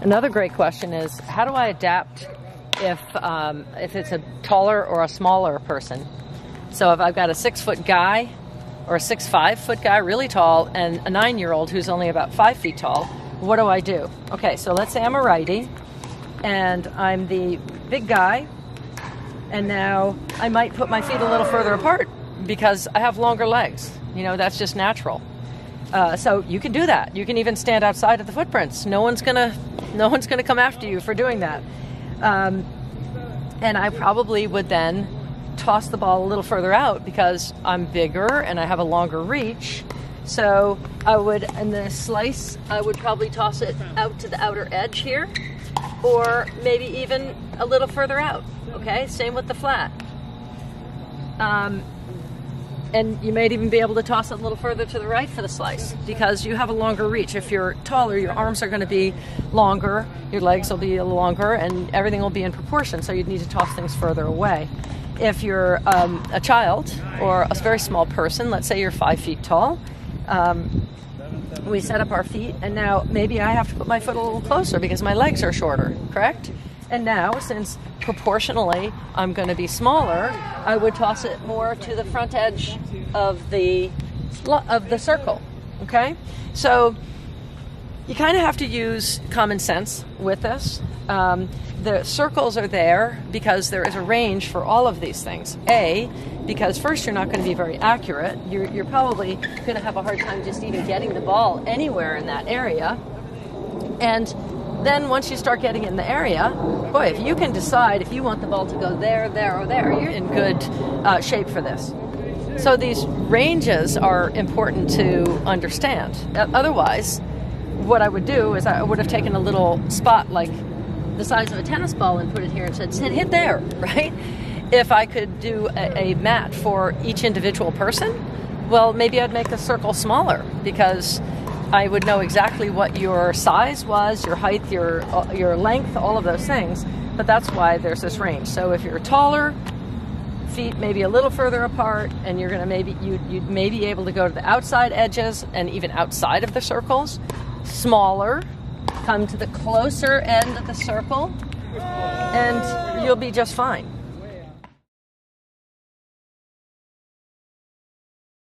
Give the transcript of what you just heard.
Another great question is, how do I adapt if it's a taller or a smaller person? So if I've got a 6-foot guy or a 6'5" guy, really tall, and a 9-year-old who's only about 5 feet tall, what do I do? Okay, so let's say I'm a righty and I'm the big guy, and now I might put my feet a little further apart because I have longer legs. You know, that's just natural. So you can do that. You can even stand outside of the footprints. No one's gonna come after you for doing that. And I probably would then toss the ball a little further out because I'm bigger and I have a longer reach. So I would, in the slice, I would probably toss it out to the outer edge here, or maybe even a little further out. Okay, same with the flat. And you might even be able to toss it a little further to the right for the slice because you have a longer reach. If you're taller, your arms are going to be longer, your legs will be a little longer, and everything will be in proportion, so you'd need to toss things further away. If you're a child or a very small person, let's say you're 5 feet tall, we set up our feet, and now maybe I have to put my foot a little closer because my legs are shorter, correct? And now, since proportionally I'm going to be smaller, I would toss it more to the front edge of the circle, okay? So you kind of have to use common sense with this. The circles are there because there is a range for all of these things. Because first you're not going to be very accurate. You're probably going to have a hard time just even getting the ball anywhere in that area. And then once you start getting in the area, boy, if you can decide if you want the ball to go there, there, or there, you're in good shape for this. So these ranges are important to understand. Otherwise, what I would do is I would have taken a little spot like the size of a tennis ball and put it here and said, hit there, right? If I could do a mat for each individual person, well, maybe I'd make the circle smaller because I would know exactly what your size was, your height, your length, all of those things. But that's why there's this range. So if you're taller, feet maybe a little further apart, and you're going to you'd maybe be able to go to the outside edges and even outside of the circles. Smaller, come to the closer end of the circle, and you'll be just fine.